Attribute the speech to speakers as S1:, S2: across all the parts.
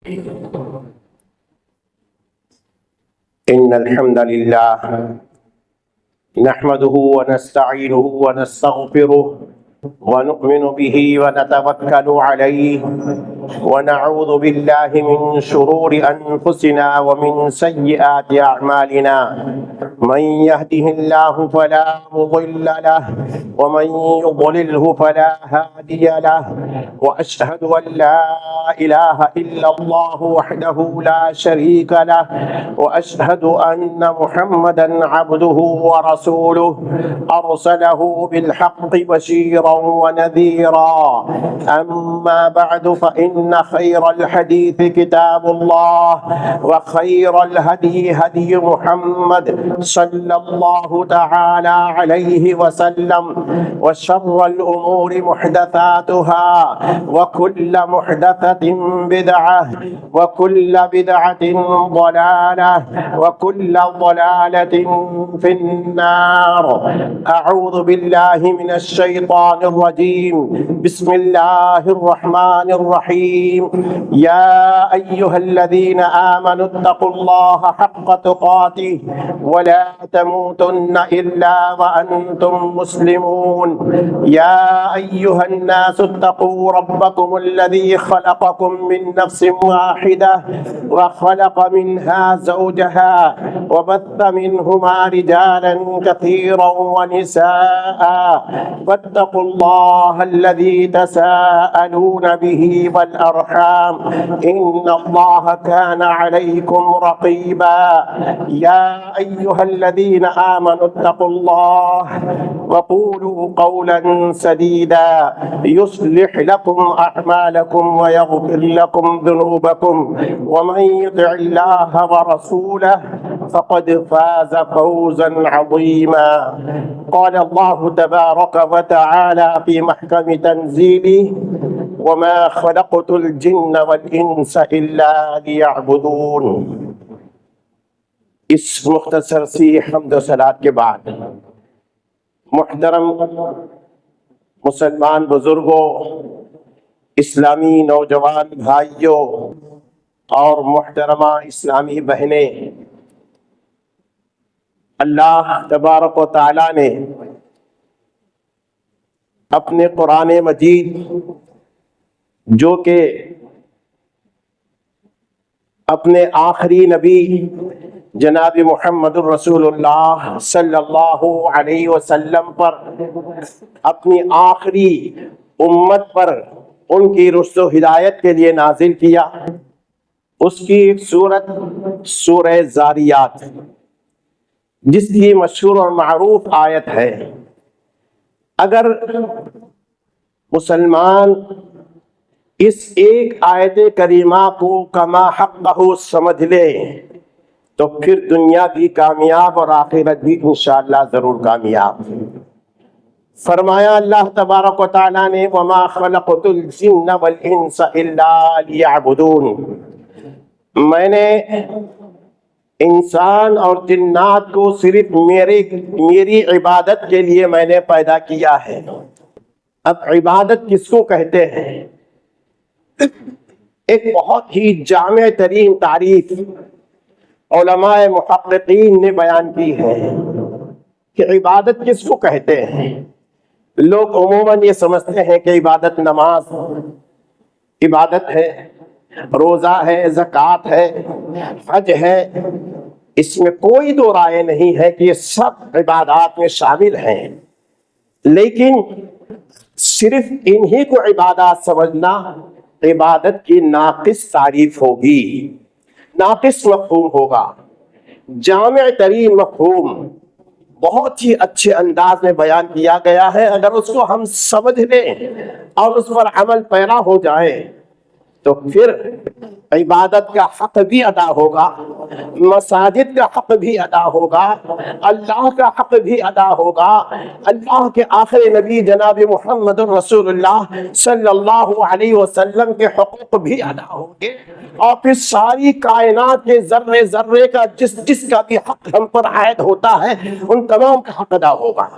S1: إن الحمد لله نحمده ونستعينه ونستغفره ونؤمن به ونتوكل عليه ونعوذ بالله من شرور أنفسنا ومن سيئات أعمالنا. من يهده الله فلا مضل له ومن يضلله فلا هادي له، وأشهد أن لا إله إلا الله وحده لا شريك له، وأشهد أن محمدا عبده ورسوله أرسله بالحق بشيرا ونذيرا. أما بعد فإن خير الحديث كتاب الله، وخير الهدي هدي محمد صلى الله تعالى عليه وسلم، وشر الأمور محدثاتها، وكل محدثة بدعة، وكل بدعة ضلالة، وكل ضلالة في النار. أعوذ بالله من الشيطان الرجيم. بسم الله الرحمن الرحيم. يا أيها الذين آمنوا اتقوا الله حق تقاته ولا تموتن إلا وأنتم مسلمون. يا أيها الناس اتقوا ربكم الذي خلقكم من نفس واحدة وخلق منها زوجها وبث منهما رجالا كثيرا ونساء، واتقوا الله الذي تساءلون به والأرحام إن الله كان عليكم رقيبا. يا أيها الذين آمنوا اتقوا الله وقولوا قولا سديدا يصلح لكم أعمالكم ويغفر لكم ذنوبكم، ومن يطع الله ورسوله فقد فاز فوزا عظيما. قال الله تبارك وتعالى في محكم تنزيله: وما خلقت الجن والإنس إلا ليعبدون. اس مختصر سی حمد و صلات کے بعد محترم مسلمان بزرگوں، اسلامی نوجوان بھائیوں اور محترمہ اسلامی بہنیں، اللہ تبارک و تعالی نے اپنے قرآن مجید جو کہ اپنے آخری نبی جناب محمد الرسول اللہ صلی اللہ علیہ وسلم پر، اپنی آخری امت پر ان کی رشد و ہدایت کے لیے نازل کیا. اس کی ایک سورت سورہ زاریات، جس کی مشہور اور معروف آیت ہے. اگر مسلمان اس ایک آیت کریمہ کو کما حقہ سمجھ لے تو پھر دنیا بھی کامیاب اور آخرت بھی انشاءاللہ ضرور کامیاب. فرمایا اللہ تبارک و تعالیٰ نے: وَمَا خَلَقْتُ الْجِنَّ وَالْإِنسَ إِلَّا لِيَعْبُدُونِ. میں نے انسان اور جنات کو صرف میری عبادت کے لیے میں نے پیدا کیا ہے. اب عبادت کس کو کہتے ہیں؟ ایک بہت ہی جامع ترین تعریف علماء محققین نے بیان کی ہے کہ عبادت کس کو کہتے ہیں. لوگ عموماً یہ سمجھتے ہیں کہ عبادت نماز عبادت ہے، روزہ ہے، زکوٰۃ ہے، حج ہے. اس میں کوئی دو رائے نہیں ہے کہ یہ سب عبادات میں شامل ہیں، لیکن صرف انہی کو عبادات سمجھنا عبادت کی ناقص تعریف ہوگی، ناقص مفہوم ہوگا. جامع ترین مفہوم بہت ہی اچھے انداز میں بیان کیا گیا ہے. اگر اس کو ہم سمجھ لیں اور اس پر عمل پیرا ہو جائے تو پھر عبادت کا حق بھی ادا ہوگا، مساجد کا حق بھی ادا ہوگا، اللہ کا حق بھی ادا ہوگا، اللہ کے آخری نبی جناب محمد رسول اللہ صلی اللہ علیہ وسلم کے حقوق بھی ادا ہوں گے، اور پھر ساری کائنات کے ذرے ذرے کا جس کا بھی حق ہم پر عائد ہوتا ہے ان تمام کا حق ادا ہوگا.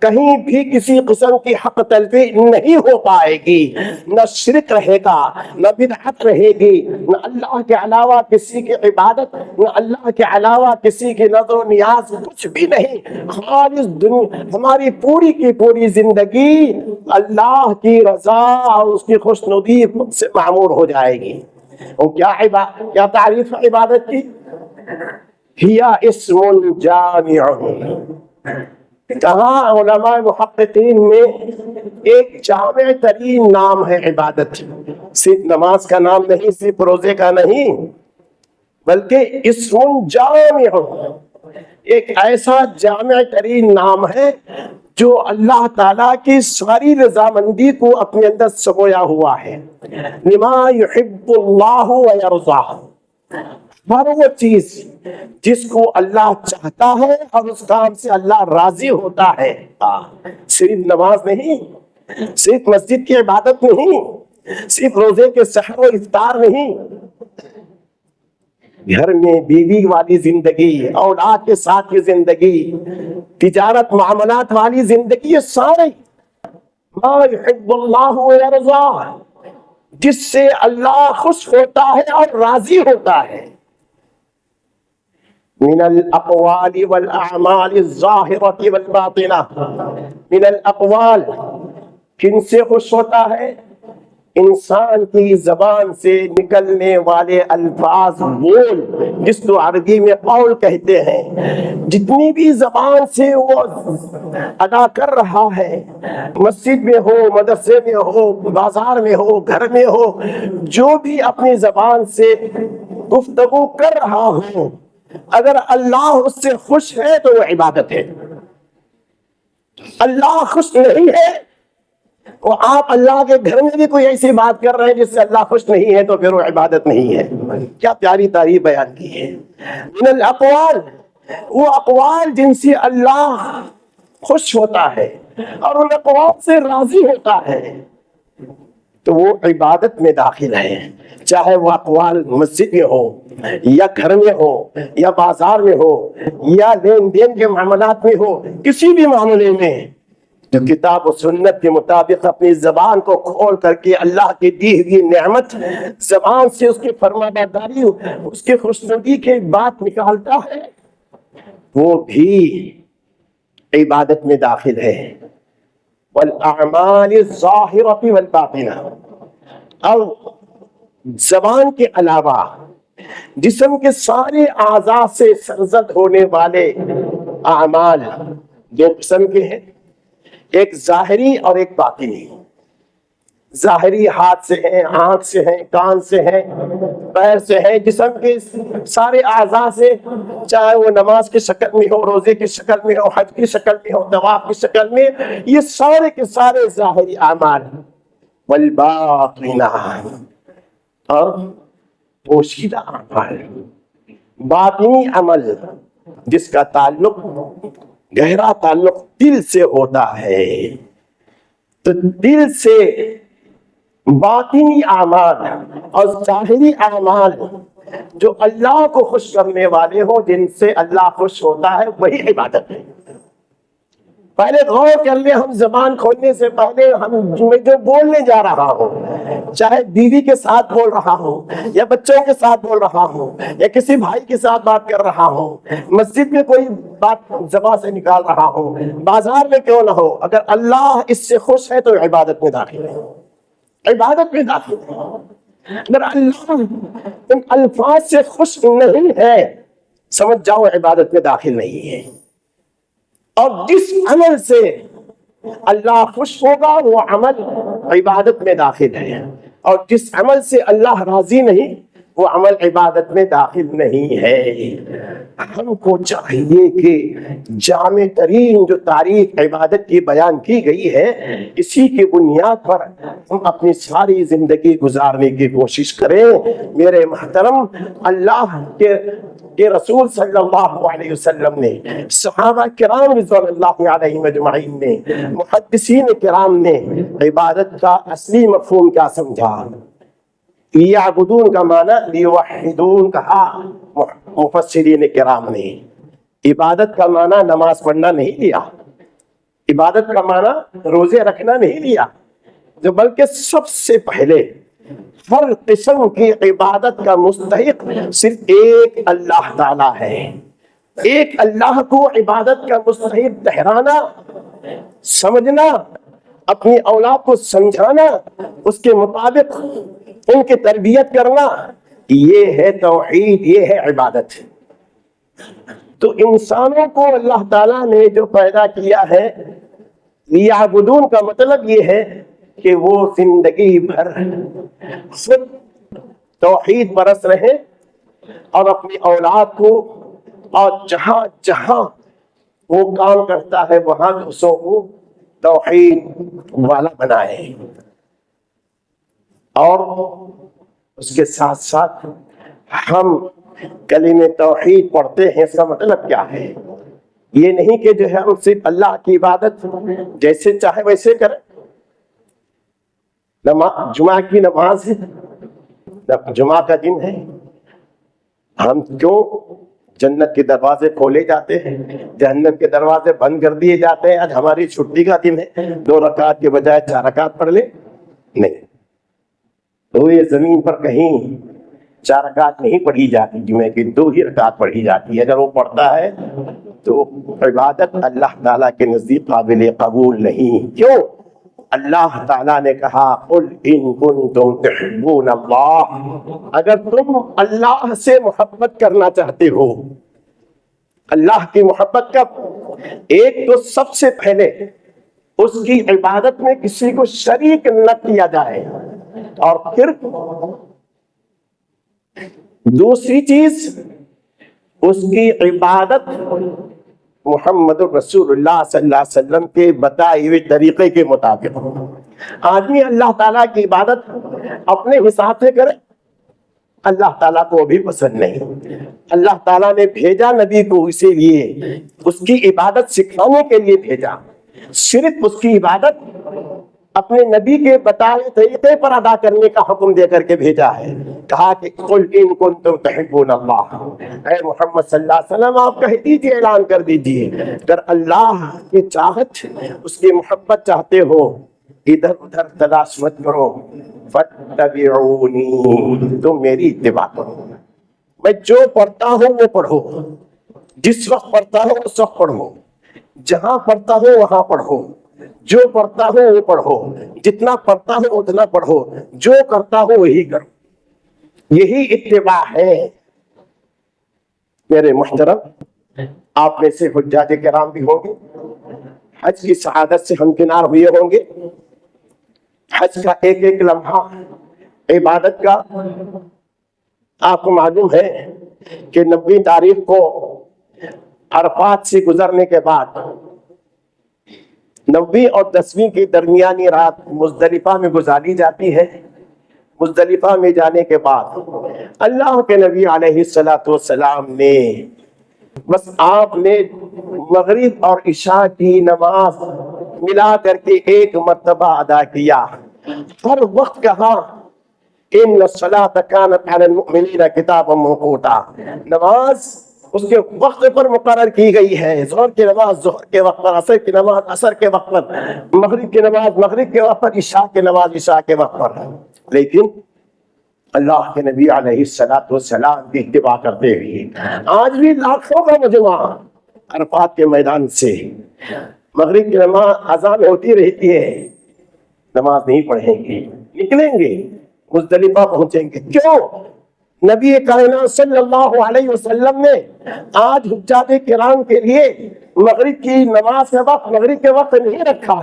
S1: کہیں بھی کسی قسم کی حق تلفی نہیں ہو پائے گی، نہ شرک رہے گا، نہ بدعت رہے گی، نہ اللہ کے علاوہ کسی کی عبادت، نہ اللہ کے علاوہ کسی کی نظر و نیاز، کچھ بھی نہیں۔ خالص ہماری پوری کی پوری زندگی اللہ کی رضا اور اس کی خوشنودی سے معمور ہو جائے گی۔ اور کیا تعریف ہے عبادت کی؟ ہیا اسم جامع، کہاں علماء محققین میں ایک جامع ترین نام ہے عبادت، صرف نماز کا نام نہیں، صرف روزے کا نہیں، بلکہ اسم جامع، ایک ایسا جامع ترین نام ہے جو اللہ تعالیٰ کی ساری رضامندی کو اپنے اندر سمویا ہوا ہے۔ لما یحب اللہ ویرضا، ہر وہ چیز جس کو اللہ چاہتا ہے اور اس کام سے اللہ راضی ہوتا ہے۔ صرف نماز نہیں، صرف مسجد کی عبادت نہیں، صرف روزے کے سحر و افطار نہیں، گھر میں بیوی والی زندگی، اولاد کے ساتھ کی زندگی، تجارت معاملات والی زندگی، یہ سارے ما یحب اللہ ویرضا، جس سے اللہ خوش ہوتا ہے اور راضی ہوتا ہے۔ من الاقوال والاعمال الظاہرة والباطنہ، من الاقوال، کن سے خوش ہوتا ہے؟ انسان کی زبان سے نکلنے والے الفاظ، بول، جس کو عربی میں قول کہتے ہیں، جتنی بھی زبان سے وہ ادا کر رہا ہے، مسجد میں ہو، مدرسے میں ہو، بازار میں ہو، گھر میں ہو، جو بھی اپنی زبان سے گفتگو کر رہا ہو، اگر اللہ اس سے خوش ہے تو وہ عبادت ہے۔ اللہ خوش نہیں ہے، وہ آپ اللہ کے گھر میں بھی کوئی ایسی بات کر رہے ہیں جس سے اللہ خوش نہیں ہے، تو پھر وہ عبادت نہیں ہے۔ کیا پیاری تعریف بیان کی ہے۔ من الاقوال، وہ اقوال جن سے اللہ خوش ہوتا ہے اور ان اقوال سے راضی ہوتا ہے، تو وہ عبادت میں داخل ہے، چاہے وہ اقوال مسجد میں ہو یا گھر میں ہو یا بازار میں ہو یا لین دین کے معاملات میں ہو، کسی بھی معاملے میں جو کتاب و سنت کے مطابق اپنی زبان کو کھول کر کے اللہ کی دی ہوئی نعمت زبان سے اس کی فرمانبرداری، اس کی خوشنودی کی بات نکالتا ہے، وہ بھی عبادت میں داخل ہے۔ والاعمال الظاہرة والباطنہ، اور زبان کے علاوہ جسم کے سارے اعضاء سے سرزد ہونے والے اعمال دو قسم کے ہیں، ایک ظاہری اور ایک باطنی۔ ظاہری ہاتھ سے ہیں، آنکھ سے ہیں، کان سے ہیں، پیر سے ہیں، جسم کے سارے اعضاء سے، چاہے وہ نماز کی شکل میں ہو، روزے کی شکل میں ہو، حج کی شکل میں ہو، طواف کی شکل میں، یہ سارے کے سارے ظاہری اعمال۔ والباطنہ، اور پوشیدہ اعمال، باطنی عمل جس کا تعلق، گہرا تعلق دل سے ہوتا ہے۔ تو دل سے باطنی اعمال اور ظاہری اعمال جو اللہ کو خوش کرنے والے ہوں، جن سے اللہ خوش ہوتا ہے، وہی عبادت ہے۔ پہلے غور کر لیں، ہم زبان کھولنے سے پہلے میں جو بولنے جا رہا ہوں، چاہے بیوی کے ساتھ بول رہا ہوں یا بچوں کے ساتھ بول رہا ہوں یا کسی بھائی کے ساتھ بات کر رہا ہوں، مسجد میں کوئی بات زبان سے نکال رہا ہوں، بازار میں کیوں نہ ہو، اگر اللہ اس سے خوش ہے تو عبادت میں داخل ہے، عبادت میں داخل ہے۔ اگر اللہ ان الفاظ سے خوش نہیں ہے، سمجھ جاؤ عبادت میں داخل نہیں ہے۔ اور جس عمل سے اللہ خوش ہوگا وہ عمل عبادت میں داخل ہے، اور جس عمل سے اللہ راضی نہیں وہ عمل عبادت میں داخل نہیں ہے۔ ہم کو چاہیے کہ جامع ترین جو تعریف عبادت کی بیان کی گئی ہے، اسی کی بنیاد پر ہم اپنی ساری زندگی گزارنے کی کوشش کریں۔ میرے محترم، اللہ کے رسول صلی اللہ علیہ وسلم نے، صحابہ کرام رضوان اللہ علیہم اجمعین نے، محدثین کرام نے عبادت کا اصلی مفہوم کیا سمجھا؟ یعبدون کا معنی لیوحدون کہا مفسرین کرام نے۔ عبادت کا معنی نماز پڑھنا نہیں لیا، عبادت کا معنی روزے رکھنا نہیں لیا، جو بلکہ سب سے پہلے ہر قسم کی عبادت کا مستحق صرف ایک اللہ تعالی ہے۔ ایک اللہ کو عبادت کا مستحق ٹھہرانا، سمجھنا، اپنی اولاد کو سمجھانا، اس کے مطابق ان کی تربیت کرنا، یہ ہے توحید، یہ ہے عبادت۔ تو انسانوں کو اللہ تعالیٰ نے جو پیدا کیا ہے، لیعبدون کا مطلب یہ ہے کہ وہ زندگی بھر خود توحید برس رہے اور اپنی اولاد کو، اور جہاں جہاں وہ کام کرتا ہے وہاں دوسروں کو توحید والا بنائے۔ اور اس کے ساتھ ساتھ ہم کلمہ توحید پڑھتے ہیں، اس کا مطلب کیا ہے؟ یہ نہیں کہ جو ہے ہم صرف اللہ کی عبادت جیسے چاہے ویسے کریں۔ جمعہ کی نماز ہے، جمعہ کا دن ہے، ہم کیوں جنت کے دروازے کھولے جاتے ہیں، جہنم کے دروازے بند کر دیے جاتے ہیں؟ آج ہماری چھٹی کا دن ہے، 2 رکعت کے بجائے 4 رکعت پڑھ لیں؟ نہیں، تو یہ زمین پر کہیں 4 رکعت نہیں پڑھی جاتی، جمعے کی 2 ہی رکعت پڑھی جاتی ہے۔ اگر وہ پڑھتا ہے تو عبادت اللہ تعالیٰ کے نزدیک قابل قبول نہیں۔ کیوں؟ اللہ تعالیٰ نے کہا قل ان کنتم تحبون اللہ، اگر تم اللہ سے محبت کرنا چاہتے ہو۔ اللہ کی محبت کب؟ ایک تو سب سے پہلے اس کی عبادت میں کسی کو شریک نہ کیا جائے، اور پھر دوسری چیز اس کی عبادت محمد رسول اللہ صلی اللہ علیہ وسلم کے بتائے ہوئے طریقے کے مطابق۔ آدمی اللہ تعالیٰ کی عبادت اپنے حساب سے کرے، اللہ تعالیٰ کو بھی پسند نہیں۔ اللہ تعالیٰ نے بھیجا نبی کو اسی لیے، اس کی عبادت سکھانے کے لیے بھیجا، صرف اس کی عبادت اپنے نبی کے بتائے طریقے پر ادا کرنے کا حکم دے کر کے بھیجا ہے۔ کہا کہ قل ان کنتم تحبون اللہ، اے محمد صلی اللہ علیہ وسلم آپ کہہ دیجیے، اعلان کر دیجیے، اگر اللہ کی چاہت، اس کی محبت چاہتے ہو، ادھر ادھر تلاش مت کرو، فاتبعونی، تم میری اتباع کرو۔ میں جو پڑھتا ہوں وہ پڑھو، جس وقت پڑھتا ہوں اس وقت پڑھو، جہاں پڑھتا ہوں وہاں پڑھو، جو پڑھتا ہوں وہ پڑھو، جتنا پڑھتا ہوں اتنا پڑھو، جو کرتا ہوں وہی کرو، یہی اتباع ہے۔ میرے محترم، آپ میں سے حجاج کرام بھی ہوں گے، حج کی سعادت سے ہمکنار ہوئے ہوں گے۔ حج کا ایک ایک لمحہ عبادت کا آپ کو معلوم ہے کہ 90 تاریخ کو عرفات سے گزرنے کے بعد 9ویں اور 10ویں کی درمیانی رات مزدلفہ میں گزاری جاتی ہے۔ مزدلفہ میں جانے کے بعد اللہ کے نبی علیہ السلام نے، بس آپ نے مغرب اور عشاء کی نماز ملا کر کے ایک مرتبہ ادا کیا۔ ہر وقت کہا ان الصلاۃ کانت علی المؤمنین کتابا موقوتا، نماز اس کے وقت پر مقرر کی گئی ہے۔ ظہر کی نماز ظہر کے وقت پر، عصر کی نماز عصر کے وقت پر، مغرب کی نماز مغرب کے وقت پر، عشاء کی نماز عشاء کے وقت پر۔ لیکن اللہ کے نبی علیہ السلام کی اتباع کرتے ہوئے آج بھی لاکھوں کا مجمع عرفات کے میدان سے مغرب کی نماز اذان ہوتی رہتی ہے، نماز نہیں پڑھیں گے، نکلیں گے، مزدلفہ پہنچیں گے۔ کیوں؟ نبی کائنات صلی اللہ علیہ وسلم نے آج حجاج کرام کے لیے مغرب کی نماز کا وقت مغرب کے وقت نہیں رکھا،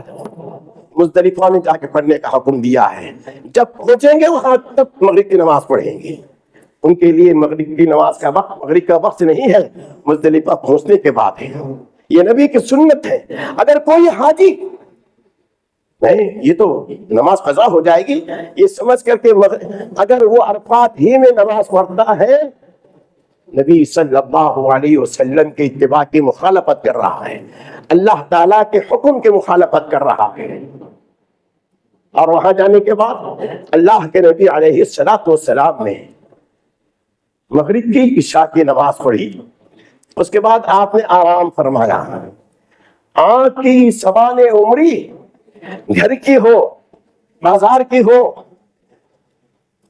S1: مزدلفہ میں جا کے پڑھنے کا حکم دیا ہے۔ جب پہنچیں گے وہاں تب مغرب کی نماز پڑھیں گے۔ ان کے لیے مغرب کی نماز کا وقت مغرب کا وقت نہیں ہے، مزدلفہ پہنچنے کے بعد ہے۔ یہ نبی کی سنت ہے۔ اگر کوئی حاجی نہیں، یہ تو نماز قضا ہو جائے گی، یہ سمجھ کر کے اگر وہ عرفات ہی میں نماز پڑھتا ہے، نبی صلی اللہ علیہ وسلم کے اتباع کی مخالفت کر رہا ہے، اللہ تعالیٰ کے حکم کی مخالفت کر رہا ہے۔ اور وہاں جانے کے بعد اللہ کے نبی علیہ السلام نے مغرب کی عشاء کی نماز پڑھی، اس کے بعد آپ نے آرام فرمایا۔ آنکھ کی سوانح عمری گھر کی ہو، بازار کی ہو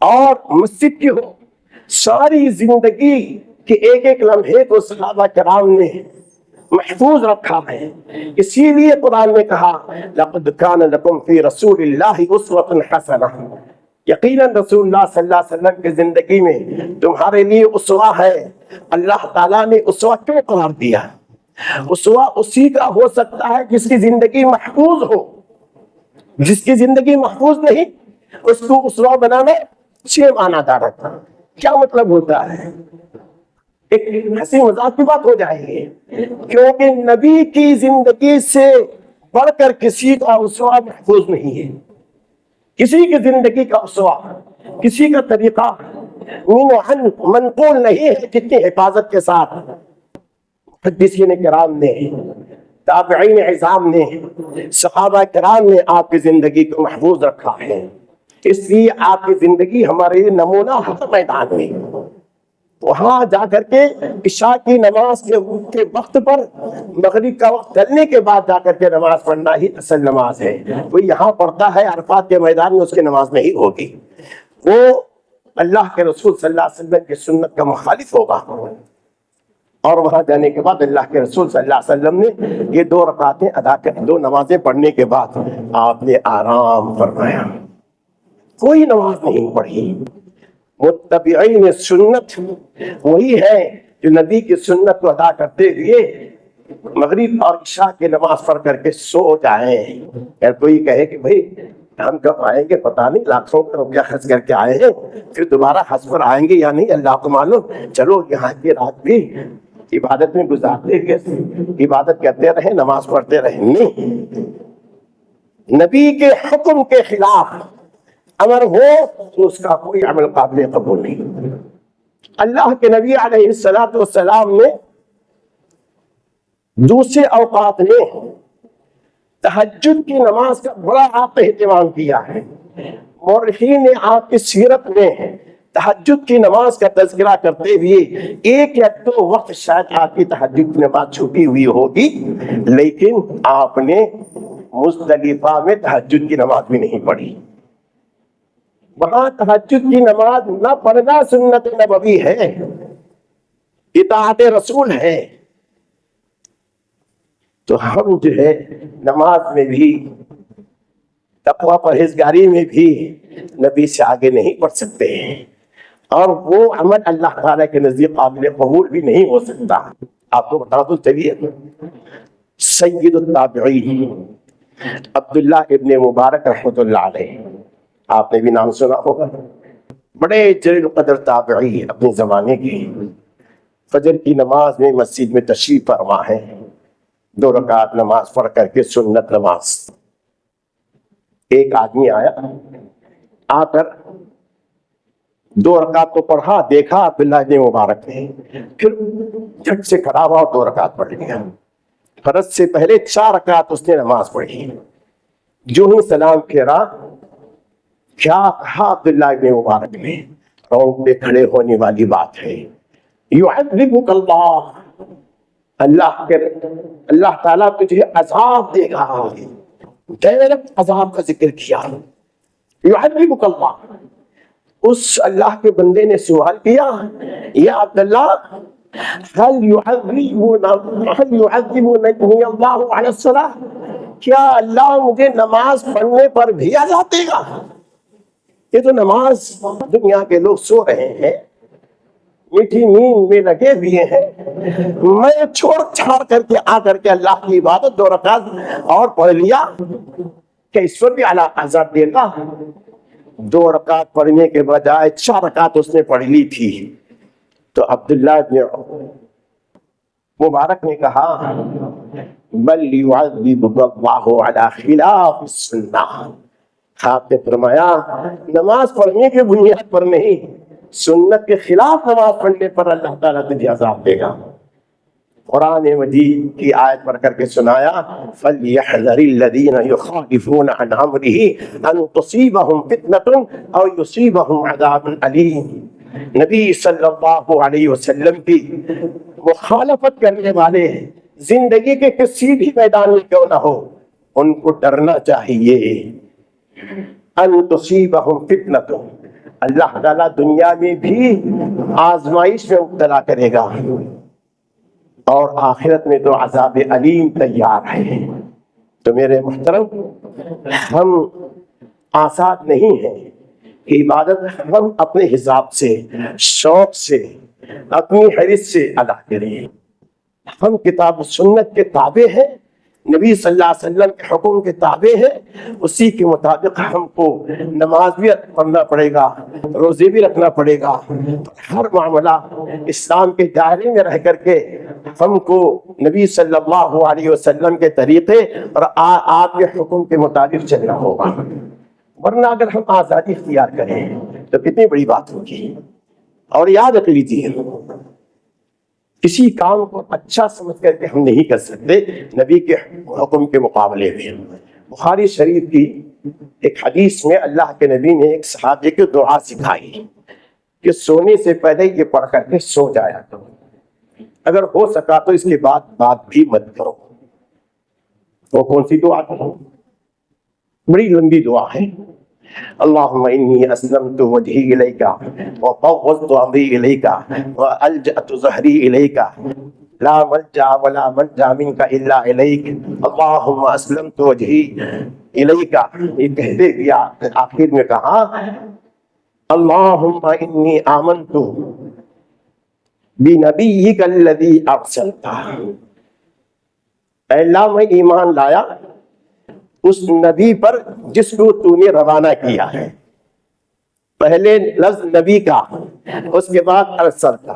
S1: اور مسجد کی ہو، ساری زندگی کے ایک ایک لمحے کو صحابہ کرام نے محفوظ رکھا ہے۔ اسی لیے قرآن نے کہا لَقَدْ كَانَ لَكُمْ فِي رَسُولِ اللَّهِ أُسْوَةٌ حَسَنَةٌ، یقیناً رسول اللہ صلی اللہ علیہ وسلم کی زندگی میں تمہارے لیے اسوہ ہے۔ اللہ تعالیٰ نے اسوہ کیوں قرار دیا؟ اسوہ اسی کا ہو سکتا ہے جس کی زندگی محفوظ ہو، جس کی زندگی محفوظ نہیں اس کو اسوہ بنانا چھ معنی دار ہے۔ کیا مطلب ہوتا ہے؟ ایک ہنسی مذاق کی بات ہو جائے گی، کیونکہ نبی کی زندگی سے بڑھ کر کسی کا اسوہ محفوظ نہیں ہے۔ کسی کی زندگی کا اسوہ، کسی کا طریقہ منقول نہیں ہے جتنی حفاظت کے ساتھ محدثین کرام نے، تابعین عظام نے، صحابہ کرام نے آپ کی زندگی کو محفوظ رکھا ہے۔ اس لیے آپ کی زندگی ہمارے لیے نمونہ ہر میدان میں۔ وہاں جا کر کے عشاء کی نماز کے وقت پر، مغرب کا وقت ڈلنے کے بعد جا کر کے نماز پڑھنا ہی اصل نماز ہے۔ کوئی یہاں پڑھتا ہے عرفات کے میدان میں، اس کی نماز نہیں ہوگی، وہ اللہ کے رسول صلی اللہ علیہ وسلم کی سنت کا مخالف ہوگا۔ اور وہاں جانے کے بعد اللہ کے رسول صلی اللہ علیہ وسلم نے یہ 2 رکعتیں ادا کر، 2 نمازیں پڑھنے کے بعد آپ نے آرام فرمایا، کوئی نماز نہیں پڑھی۔ متبعین سنت وہی ہے جو نبی کی سنت کو ادا کرتے ہوئے مغرب اور عشاء کی نماز پڑھ کر کے سو جائیں۔ اگر کوئی کہے کہ بھائی ہم کب آئیں گے پتہ نہیں، لاکھوں کا روپیہ خرچ کر کے آئے ہیں، پھر دوبارہ حج پر آئیں گے یا نہیں اللہ کو معلوم، چلو یہاں کی رات بھی عبادت میں گزارتے ہوئے عبادت کرتے رہے، نماز پڑھتے رہے، نہیں، نبی کے حکم کے خلاف امر ہو تو اس کا کوئی عمل قابل قبول نہیں۔ اللہ کے نبی علیہ السلام نے دوسرے اوقات میں تہجد کی نماز کا بڑا آپ اہتمام کیا ہے۔ مورخین نے آپ کی سیرت میں تہجد کی نماز کا تذکرہ کرتے ہوئے 1 یا 2 وقت شاید آپ کی تہجد کی نماز چھپی ہوئی ہوگی، لیکن آپ نے مزدلفہ میں تہجد کی نماز بھی نہیں پڑھی۔ وہاں تہجد کی نماز نہ پڑھنا سنت نبوی ہے، اطاعت رسول ہے۔ تو ہم جو ہے نماز میں بھی، تقوی پرہیزگاری میں بھی نبی سے آگے نہیں بڑھ سکتے ہیں، اور وہ عمل اللہ تعالیٰ کے نزدیک قابل قبول بھی نہیں ہو سکتا۔ آپ کو بتا دوں چلیے، سید التابعین عبداللہ ابن مبارک رحمۃ اللہ علیہ، آپ نے بھی نام سنا ہوگا، بڑے جلیل قدر تابعی اپنے زمانے کے، فجر کی نماز میں مسجد میں تشریف فرما ہے، 2 رکعت نماز پڑھ کر کے سنت نماز۔ ایک آدمی آیا، آ کر 2 رکعت کو پڑھا، دیکھا عبداللہ ابن مبارک نے، پھر جھٹ سے کھڑا ہوا اور 2 رکعت پڑھ لیا۔ فرض سے پہلے 4 رکعت اس نے نماز پڑھی۔ جو ہی سلام پھیرا، کیا کہا عبداللہ ابن مبارک نے؟ رونگٹے کھڑے ہونے والی بات ہے، یعذبک اللہ، اللہ تعالیٰ تجھے عذاب دے گا۔ ڈائریکٹ عذاب کا ذکر کیا، یعذبک اللہ۔ اس اللہ کے بندے نے سوال کیا، یا عبداللہ هل يعذبني اللہ علی الصلاۃ، کیا اللہ مجھے نماز پڑھنے پر بھی عذاب دے گا؟ یہ تو نماز دنیا کے لوگ سو رہے ہیں، میٹھی نیند میں لگے ہوئے ہیں، میں چھوڑ چھاڑ کر کے آ کر کے اللہ کی عبادت 2 رکعت اور پڑھ لیا، کہ اس پر بھی اللہ عذاب دے گا؟ 2 رکعت پڑھنے کے بجائے 4 رکعت اس نے پڑھ لی تھی۔ تو عبداللہ ابن مبارک نے کہا، بل يعذبك الله على خلاف السنہ، آپ نے فرمایا نماز پڑھنے کی بنیاد پر نہیں، سنت کے خلاف نماز پڑھنے پر اللہ تعالیٰ تجھے عذاب دے گا۔ قرآن مجید کی آیت پڑھ کر کے سنایا، فَلْيَحْذَرِ الَّذِينَ يُخَالِفُونَ عَنْ أَمْرِهِ أَن تُصِيبَهُمْ فِتْنَةٌ أَوْ يُصِيبَهُمْ عَذَابٌ أَلِيمٌ۔ نبی صلی اللہ علیہ وسلم کی مخالفت کرنے والے زندگی کے کسی بھی میدان میں کیوں نہ ہو، ان کو ڈرنا چاہیے۔ ان تصیبہم فتنۃ، اللہ تعالیٰ دنیا میں بھی آزمائش میں مبتلا کرے گا، اور آخرت میں تو عذاب علیم تیار ہے۔ تو میرے محترم، ہم آزاد نہیں ہیں کہ عبادت ہم اپنے حساب سے، شوق سے، اپنی حیثیت سے ادا کریں۔ ہم کتاب و سنت کے تابع ہیں، نبی صلی اللہ علیہ وسلم کے حکم کے تابع ہیں، اسی کے مطابق ہم کو نماز بھی پڑھنا پڑے گا، روزے بھی رکھنا پڑے گا، ہر معاملہ اسلام کے دائرے میں رہ کر کے ہم کو نبی صلی اللہ علیہ وسلم کے طریقے اور آپ کے حکم کے مطابق چلنا ہوگا، ورنہ اگر ہم آزادی اختیار کریں تو کتنی بڑی بات ہوگی۔ اور یاد رکھ لیجیے، کسی کام کو اچھا سمجھ کر کے ہم نہیں کر سکتے نبی کے حکم کے مقابلے میں۔ بخاری شریف کی ایک حدیث میں اللہ کے نبی نے ایک صحابی کو دعا سکھائی کہ سونے سے پہلے یہ پڑھ کر کے سو جایا کرو، اگر ہو سکا تو اس کے بعد بات بھی مت کرو۔ وہ کون سی دعا؟ بڑی لمبی دعا ہے۔ اللہم انی اسلمت وجہی الیک وفوضت امری الیک والجأت ظہری الیک لا ملجا ولا منجا منک الا الیک اللہم اسلمت وجہی الیک۔ یہ کہتے گیا آخر میں کہا اللہم انی آمنت بنبیک الذی ارسلت، اے اللہ میں ایمان لایا اس نبی پر جس کو تو نے روانہ کیا ہے۔ پہلے لفظ نبی کا، اس کے بعد ارسلتا،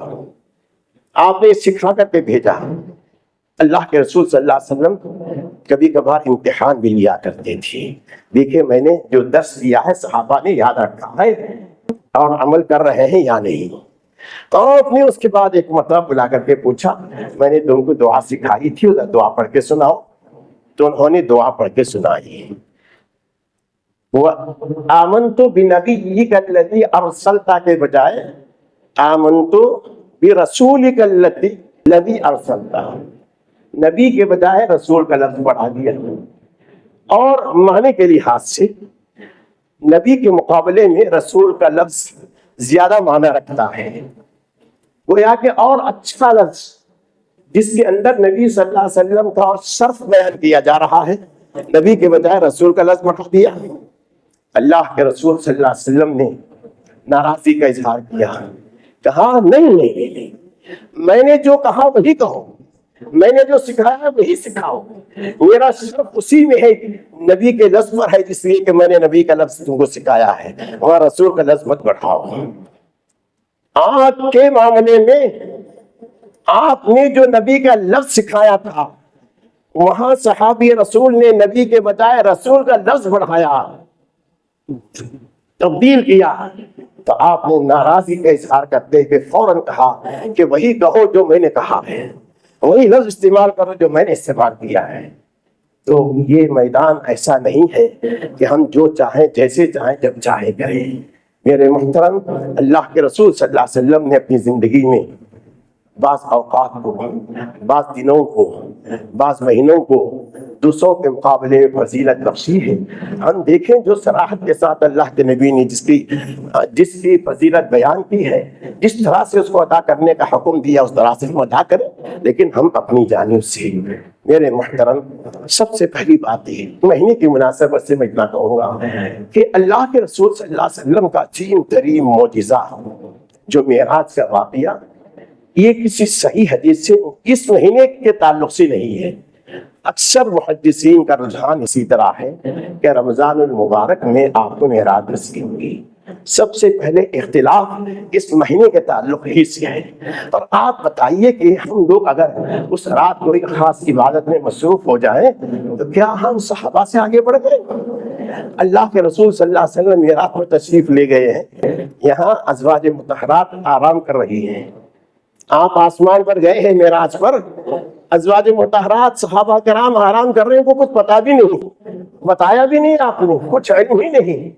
S1: آپ نے سکھا کر کے بھیجا۔ اللہ کے رسول صلی اللہ علیہ وسلم کبھی کبھار امتحان بھی لیا کرتے تھے۔ دیکھیں میں نے جو درس دیا ہے صحابہ نے یاد رکھا ہے اور عمل کر رہے ہیں یا نہیں۔ تو آپ نے اس کے بعد ایک مرتبہ بلا کر کے پوچھا میں نے تم کو دعا سکھائی تھی، دعا پڑھ کے سناؤ، تو انہوں نے دعا پڑھ کے سنائی۔ آمنت بنبیک الذی ارسلت کے بجائے آمنت برسولک الذی ارسلت، نبی کے بجائے رسول کا لفظ بڑھا دیا۔ اور معنی کے لحاظ سے نبی کے مقابلے میں رسول کا لفظ زیادہ معنی رکھتا ہے، گویا کہ اور اچھا لفظ جس کے اندر نبی صلی اللہ علیہ وسلم کا اور شرف بیان کیا جا رہا ہے، نبی کے بجائے رسول کا لفظ بڑھا دیا۔ اللہ کے رسول صلی اللہ علیہ وسلم نے ناراضی کا اظہار کیا، کہا نہیں، میں نے جو کہا وہی کہو، میں نے جو سکھایا وہی سکھاؤ، میرا شرف اسی میں ہے، نبی کے لفظ پر ہے، جس لیے کہ میں نے نبی کا لفظ تم کو سکھایا ہے، اور رسول کا لفظ مت بڑھاؤ۔ آنکھ کے معاملے میں آپ نے جو نبی کا لفظ سکھایا تھا، وہاں صحابی رسول نے نبی کے بجائے رسول کا لفظ بڑھایا، تبدیل کیا، تو آپ نے ناراضی کا اظہار کرتے ہوئے فوراً کہا کہ وہی کہو جو میں نے کہا ہے، وہی لفظ استعمال کرو جو میں نے استعمال کیا ہے۔ تو یہ میدان ایسا نہیں ہے کہ ہم جو چاہیں جیسے چاہیں جب چاہیں کریں۔ میرے محترم، اللہ کے رسول صلی اللہ علیہ وسلم نے اپنی زندگی میں بعض اوقات کو، بعض دنوں کو، بعض مہینوں کو دوسروں کے مقابلے میں فضیلت بخشی ہے۔ ہم دیکھیں جو صراحت کے ساتھ اللہ کے نبی نے جس کی فضیلت بیان کی ہے، جس طرح سے اس کو ادا کرنے کا حکم دیا اس طرح سے ہم ادا کریں، لیکن ہم اپنی جانب سے۔ میرے محترم، سب سے پہلی بات یہ مہینے کی مناسبت سے میں اتنا کہوں گا کہ اللہ کے رسول صلی اللہ علیہ وسلم کا عظیم ترین معجزہ جو معراج کا واقعہ، یہ کسی صحیح حدیث سے اس مہینے کے تعلق سے نہیں ہے۔ اکثر محدثین کا رجحان اسی طرح ہے کہ رمضان المبارک میں آپ کو معراج نصیب ہوگی۔ سب سے پہلے اختلاف اس مہینے کے تعلق ہی سے ہے۔ اور آپ بتائیے کہ ہم لوگ اگر اس رات کو ایک خاص عبادت میں مصروف ہو جائیں تو کیا ہم صحابہ سے آگے بڑھ گئے؟ اللہ کے رسول صلی اللہ علیہ وسلم معراج میں تشریف لے گئے ہیں، یہاں ازواج مطہرات آرام کر رہی ہیں، آپ آسمان پر گئے ہیں معراج پر، ازواج مطہرات صحابہ کرام آرام کر رہے ہیں، کو کچھ پتا بھی نہیں، بتایا بھی نہیں آپ نے، کچھ علم ہی نہیں،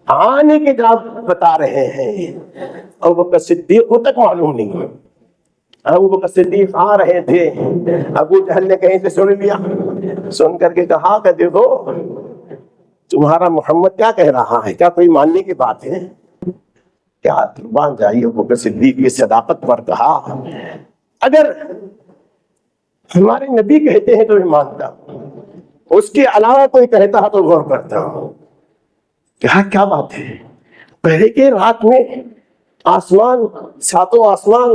S1: آنے کے جواب بتا رہے ہیں، اور وہ صدیق کو تک معلوم نہیں۔ ابو بکر صدیق آ رہے تھے، ابو جہل نے کہیں سے سن لیا، سن کر کے کہا کہ دیکھو تمہارا محمد کیا کہہ رہا ہے، کیا کوئی ماننے کی بات ہے؟ کیا قربان جائیے ابو بکر صدیق کی صداقت پر کہا اگر ہمارے نبی کہتے ہیں تو میں مانتا ہوں، اس کے علاوہ کوئی کہتا ہے تو غور کرتا ہوں۔ کہا کیا بات ہے؟ پہلے کے رات میں آسمان، ساتوں آسمان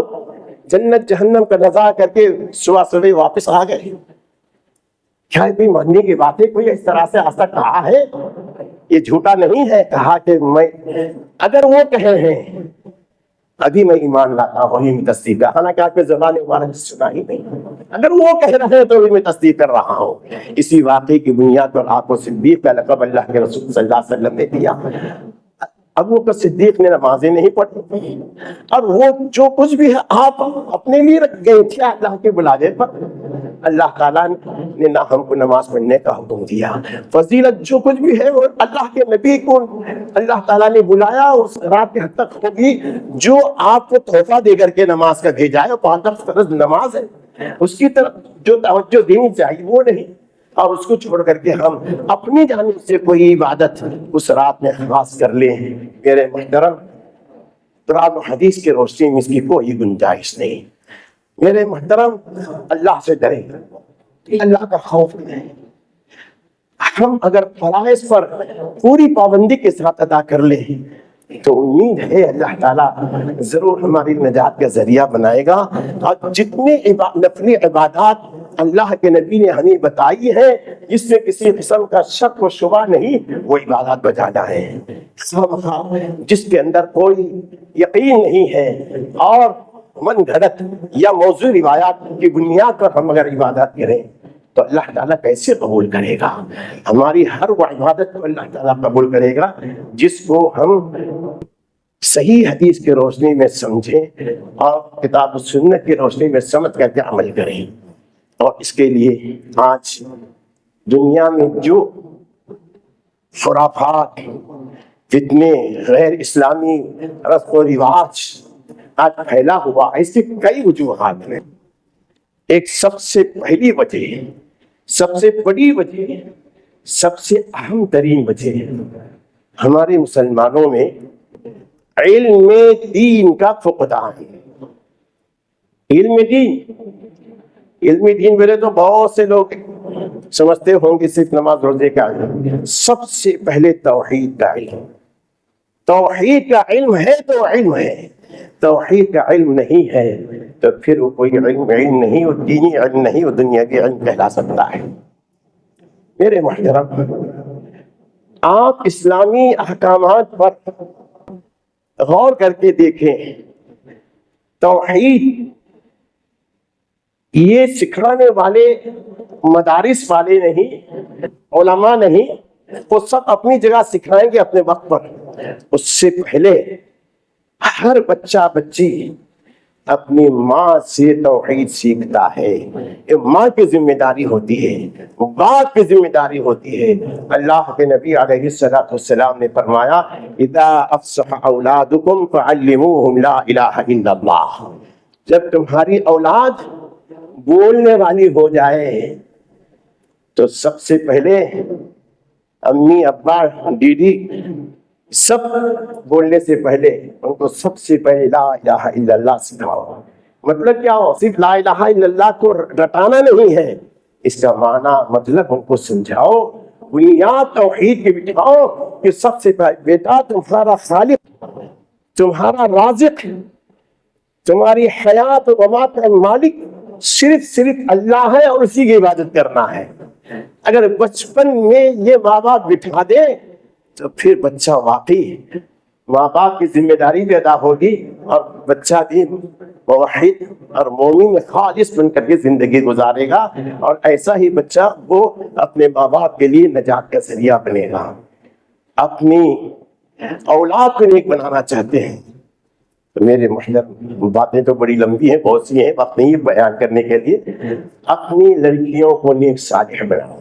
S1: جنت جہنم کا نظارہ کر کے صبح صبح واپس آ گئے، کیا کوئی ماننے کی بات ہے؟ کوئی اس طرح سے آج تک کہا ہے؟ یہ جھوٹا نہیں ہے۔ کہا کہ میں اگر وہ کہے ہیں ابھی میں ایمان لاتا ہوں، وہی میں تصدیق کر، حالانکہ آپ کے زبان مبارک سنا ہی نہیں، اگر وہ کہہ رہے ہیں تو میں تصدیق کر رہا ہوں۔ اسی واقعے کی بنیاد پر آپ کو صدیق کا لقب اللہ کے رسول صلی اللہ علیہ وسلم نے دیا۔ ابو بکر صدیق نے نمازیں نہیں پڑھی، اور وہ جو کچھ بھی ہے آپ اپنے لیے رکھ گئے تھے اللہ کے بلانے پر، اللہ تعالیٰ نے نہ ہم کو نماز پڑھنے کا حکم دیا۔ فضیلت جو کچھ بھی ہے وہ اللہ کے نبی کو اللہ تعالیٰ نے بلایا، اس رات کے حد تک ہوگی جو آپ کو تحفہ دے کر کے نماز کا بھیجا ہے، 5 وقت فرض نماز ہے، اس کی طرف جو توجہ دینی چاہیے وہ نہیں، اور اس کو چھوڑ کر کے ہم اپنی جانب سے کوئی عبادت اس رات میں خاص کر لیں۔ میرے محترم، قرآن و حدیث کی روشنی میں اس کی کوئی گنجائش نہیں۔ میرے محترم، اللہ سے ڈریں، اللہ کا خوف کریں۔ ہم اگر فرائض پر پوری پابندی کے ساتھ ادا کر لیں تو امید ہے اللہ تعالیٰ ضرور ہماری نجات کا ذریعہ بنائے گا، اور جتنے نفلی عبادات اللہ کے نبی نے ہمیں بتائی ہے جس میں کسی قسم کا شک و شبہ نہیں، وہ عبادات بجانا ہے۔ جس کے اندر کوئی یقین نہیں ہے اور من گھڑت یا موضوع روایات کی بنیاد پر ہم اگر عبادت کریں تو اللہ تعالیٰ کیسے قبول کرے گا؟ ہماری ہر وہ عبادت کو اللہ تعالیٰ قبول کرے گا جس کو ہم صحیح حدیث کی روشنی میں سمجھیں اور کتاب و سنت کی روشنی میں سمجھ کر کے عمل کریں۔ اور اس کے لیے آج دنیا میں جو خرافات، فتنے، غیر اسلامی رسم و رواج آج پھیلا ہوا، ایسے کئی وجوہات ہیں۔ ایک سب سے پہلی وجہ، سب سے بڑی وجہ، سب سے اہم ترین وجہ ہمارے مسلمانوں میں علم دین کا فقدان۔ علم دین بولے تو بہت سے لوگ سمجھتے ہوں گے صرف نماز روزے کا علم۔ سب سے پہلے توحید کا علم۔ توحید کا علم ہے تو علم ہے، توحید کا علم نہیں ہے تو پھر وہ کوئی علم نہیں، وہ دینی علم نہیں، وہ دنیاوی علم کہلا سکتا ہے۔ میرے محترم، آپ اسلامی احکامات پر غور کر کے دیکھیں، توحید یہ سکھانے والے مدارس والے نہیں، علماء نہیں، وہ سب اپنی جگہ سکھائیں گے اپنے وقت پر۔ اس سے پہلے ہر بچہ بچی اپنی ماں سے توحید سیکھتا ہے، یہ ماں کی ذمہ داری ہوتی ہے، باپ کی ذمہ داری ہوتی ہے۔ اللہ کے نبی علیہ الصلوۃ والسلام نے فرمایا اذا افصح اولادکم فعلموہم لا الہ الا اللہ، جب تمہاری اولاد بولنے والی ہو جائے تو سب سے پہلے امی، ابا، دیدی سب بولنے سے پہلے ان کو سب سے پہلے لا الہ الا اللہ سکھاؤ۔ مطلب کیا ہو؟ صرف لا الہ الا اللہ کو رٹانا نہیں ہے، اس کا معنی مطلب ان کو سمجھاؤ، بنیاد توحید کی بٹھاؤ کہ سب سے پہلے بیٹا تمہارا خالق، تمہارا رازق، تمہاری حیات و ممات کا مالک صرف اللہ ہے اور اسی کی عبادت کرنا ہے۔ اگر بچپن میں یہ ماں باپ بٹھا دے تو پھر بچہ واقعی ماں باپ کی ذمہ داری بھی ادا ہوگی اور بچہ بھی موحد اور مومن خالص بن کر کے زندگی گزارے گا، اور ایسا ہی بچہ وہ اپنے ماں باپ کے لیے نجات کا ذریعہ بنے گا۔ اپنی اولاد کو نیک بنانا چاہتے ہیں تو میرے محترم، باتیں تو بڑی لمبی ہیں، بہت سی ہیں، وقت نہیں ہے بیان کرنے کے لیے۔ اپنی لڑکیوں کو نیک صالح بناؤ۔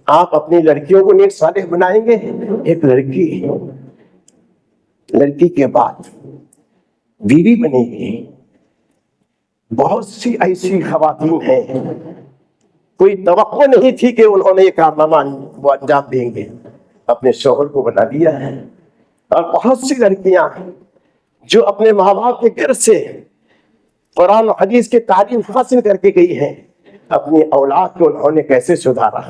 S1: آپ اپنی لڑکیوں کو نیک صالح بنائیں گے، ایک لڑکی کے بعد بیوی بنے گی، بہت سی ایسی خواتین ہیں کوئی توقع نہیں تھی کہ انہوں نے یہ کارنامہ وہ انجام دیں گے، اپنے شوہر کو بنا دیا ہے۔ اور بہت سی لڑکیاں جو اپنے ماں باپ کے گھر سے قرآن و حدیث کی تعلیم حاصل کر کے گئی ہیں، اپنی اولاد کو انہوں نے کیسے سدھارا،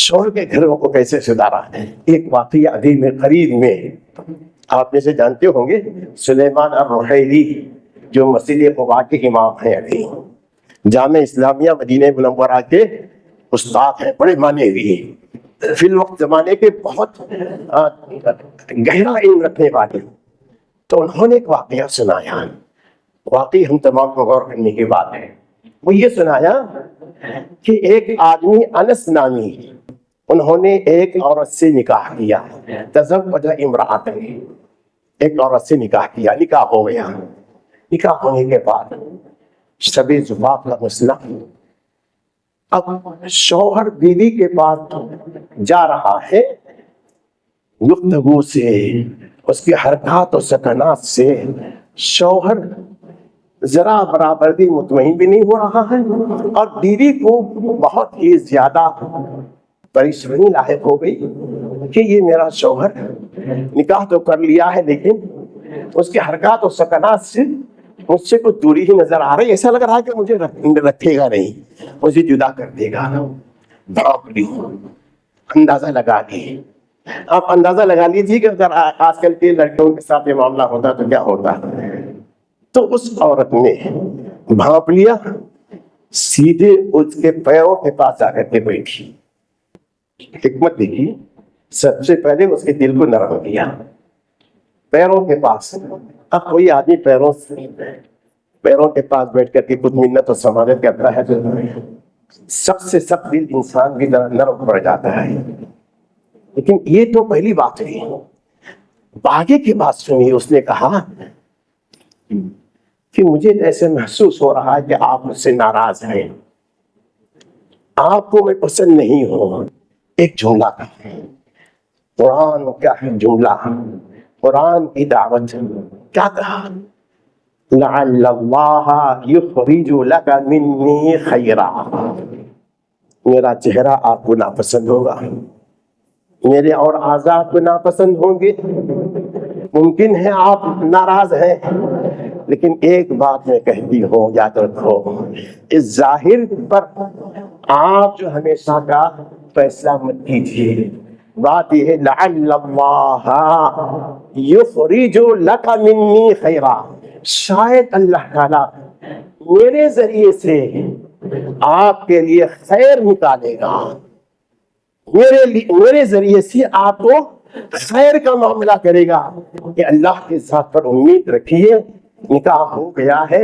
S1: شوہر کے گھروں کو کیسے سدھارا۔ ایک واقعہ ابھی میں قریب میں آپ میں سے جانتے ہوں گے، سلیمان الرحیلی جو مسجد قباء کے امام ہیں، ابھی جامع اسلامیہ مدینہ منورہ کے استاد ہیں، بڑے مانے ہوئے فی الوقت زمانے کے بہت گہرا علم رکھنے والے۔ تو انہوں نے ایک واقعہ سنایا، واقعی ہم تمام کو غور کرنے کی بات ہے۔ وہ یہ سنایا کہ ایک آدمی انس نامی، انہوں نے ایک عورت سے نکاح کیا، تزوج امرأۃ، ایک عورت سے نکاح کیا، نکاح ہو گیا۔ نکاح ہونے کے بعد شب زفاف کا مسئلہ، اب شوہر بیوی کے پاس جا رہا ہے، گفتگو سے، اس کی حرکات و سکنات سے شوہر ذرا برابر بھی مطمئن بھی نہیں ہو رہا ہے، اور بیوی کو بہت ہی زیادہ پریشانی لاحق ہو گئی کہ یہ میرا شوہر نکاح تو کر لیا ہے لیکن اس کی حرکات و سکنات سے مجھ سے کچھ دوری ہی نظر آ رہی ہے، ایسا لگ رہا ہے کہ مجھے رکھے گا نہیں، مجھے جدا کر دے گا۔ بھانپ لی، اندازہ لگا لی۔ آپ اندازہ لگا لیجیے کہ اگر آج کل کے لڑکیوں کے ساتھ یہ معاملہ ہوتا تو کیا ہوتا۔ تو اس عورت نے بھانپ لیا، سیدھے اس کے پیروں کے پاس جا کر کے بیٹھی۔ حکمت دیکھی، سب سے پہلے اس کے دل کو نرم کیا، پیروں کے پاس۔ اب کوئی آدمی پیروں کے پاس بیٹھ کر کے کچھ منت و سماجت کرتا ہے تو سخت سے سخت دل انسان بھی نرم پڑ جاتا ہے، لیکن یہ تو پہلی بات ہوئی۔ آگے کی بات سنی، اس نے کہا کہ مجھے ایسے محسوس ہو رہا ہے کہ آپ مجھ سے ناراض ہیں، آپ کو میں پسند نہیں ہوں۔ ایک جملہ کہا، قرآن کیا ہے جملہ، قرآن کی دعوت، کیا کہا؟ لعل اللہ یخرج لک منی خیرا، میرا چہرہ آپ کو ناپسند ہوگا، میرے اور اعضاء آپ کو ناپسند ہوں گے، ممکن ہے آپ ناراض ہیں، لیکن ایک بات میں کہتی ہوں، یاد رکھو، اس ظاہر پر آپ جو ہمیشہ کا فیصلہ مت کیجیے۔ بات یہ ہے لعل اللہ یخرج لک منی خیرا، شاید اللہ تعالیٰ میرے ذریعے سے آپ کے لیے خیر نکالے گا، میرے ذریعے سے آپ کو خیر کا معاملہ کرے گا۔ کہ اللہ کے ذات پر امید رکھیے، نکاح ہو گیا ہے،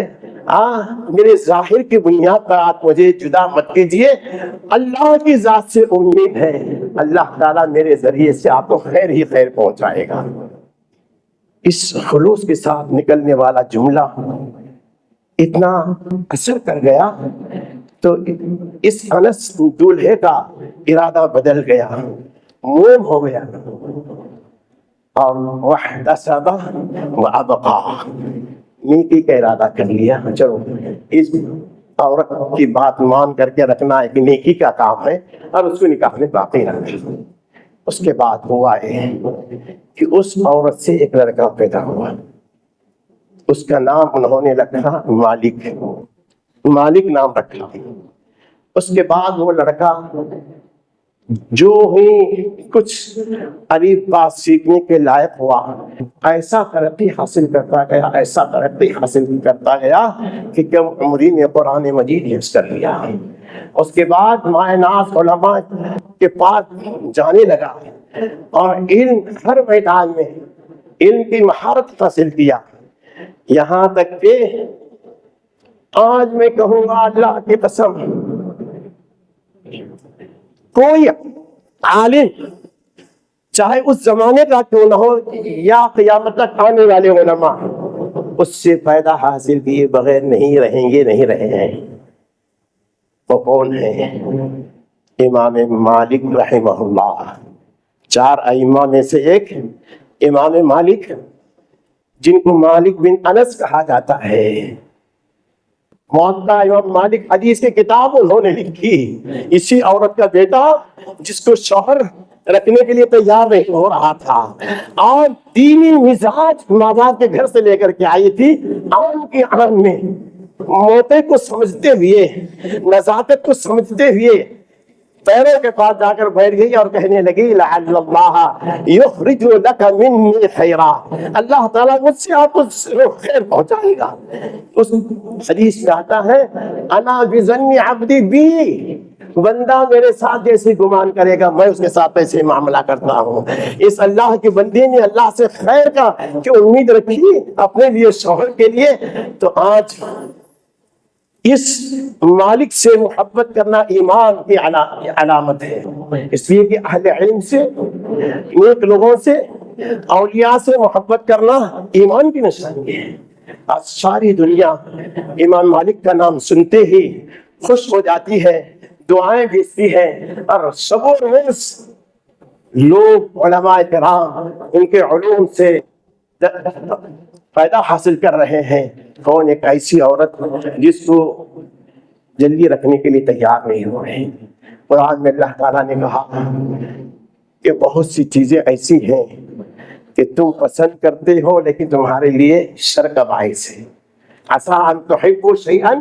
S1: میرے ظاہر کی بنیاد پر آپ مجھے جدا مت کیجیے، اللہ کی ذات سے امید ہے اللہ تعالیٰ میرے ذریعے سے آپ کو خیر ہی خیر پہنچائے گا۔ اس خلوص کے ساتھ نکلنے والا جملہ اتنا اثر کر گیا تو اس انس دولہے کا ارادہ بدل گیا، موم ہو گیا، اور واحتسب وابقى، نیکی کا ارادہ کر لیا، چلو اس عورت کی بات مان کر کے رکھنا ایک نیکی کا کام ہے، اور اس کو نکاح میں باقی رکھنا۔ اس کے بعد ہوا ہے کہ اس عورت سے ایک لڑکا پیدا ہوا، اس کا نام انہوں نے رکھا مالک، مالک نام رکھا۔ اس کے بعد وہ لڑکا جو ہی کچھ الف با سیکھنے کے لائق ہوا، ایسا ترقی حاصل کرتا گیا، ایسا ترقی حاصل کرتا گیا کہ کم عمری میں قرآن مجید حفظ کر لیا۔ اس کے بعد مائناس علماء کے پاس جانے لگا، اور علم ہر میدان میں علم کی مہارت حاصل کیا، یہاں تک کہ آج میں کہوں گا اللہ کی قسم، کوئی عالم چاہے اس زمانے کا کیوں نہ ہو یا قیامت تک آنے والے علماء، اس سے فائدہ حاصل کیے بغیر نہیں رہیں گے، نہیں رہے ہیں۔ وہ کون ہے؟ امام مالک رحمہ اللہ، چار ائمہ میں سے ایک امام مالک، جن کو مالک بن انس کہا جاتا ہے۔ موطا امام مالک حدیث کی کتاب انہوں نے لکھی، اسی عورت کا بیٹا جس کو شوہر رکھنے کے لیے تیار نہیں ہو رہا تھا اور دینی مزاج ماں باپ کے گھر سے لے کر کے آئی تھی، عام کی عام میں موتے کو سمجھتے ہوئے، نزاکت کو سمجھتے ہوئے پیروں کے پاس جا کر بیٹھ گئی اور کہنے لگی لعل اللہ یخرج لک منی خیرا، اللہ تعالیٰ مجھ سے آپ کو خیر پہنچائے گا۔ اس حدیث میں آتا ہے انا بظن عبدی بی، بندہ میرے ساتھ جیسے گمان کرے گا میں اس کے ساتھ ایسے معاملہ کرتا ہوں۔ اس اللہ کے بندے نے اللہ سے خیر کا کہ امید رکھی اپنے لیے، شوہر کے لیے، تو آج اس مالک سے محبت کرنا ایمان کی علامت ہے، اس لیے کہ اہل علم سے، نیک لوگوں سے، اولیاء سے محبت کرنا ایمان کی نشانی ہے۔ آج ساری دنیا امام مالک کا نام سنتے ہی خوش ہو جاتی ہے، دعائیں بھیجتی ہے، اور شب و روز لوگ علماء کرام ان کے علوم سے فائدہ حاصل کر رہے ہیں۔ کون ایک ایسی عورت جس کو جلدی رکھنے کے لیے تیار نہیں ہو رہے؟ قرآن میں اللہ تعالیٰ نے کہا کہ بہت سی چیزیں ایسی ہیں کہ تم پسند کرتے ہو لیکن تمہارے لیے شر کا باعث ہے۔ عسیٰ ان تحبوا شیئا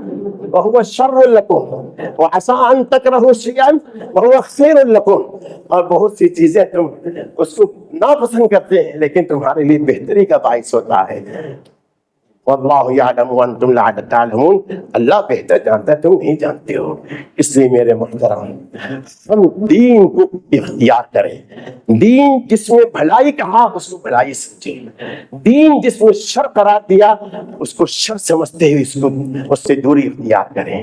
S1: وہو شر لکم وعسیٰ ان تکرہوا شیئا وہو خیر لکم، اور بہت سی چیزیں تم اس کو ناپسند کرتے ہیں لیکن تمہارے لیے بہتری کا باعث ہوتا ہے۔ واللہ یعلم وانتم لا تعلمون، اللہ بہتر جانتا ہے، تم نہیں جانتے ہو۔ اس لیے میرے محترم ہم دین کو اختیار کریں، دین جس میں بھلائی کہا اس کو بھلائی سمجھیں، دین جس میں شر قرار دیا اس کو شر سمجھتے ہوئے اس سے دوری اختیار کریں۔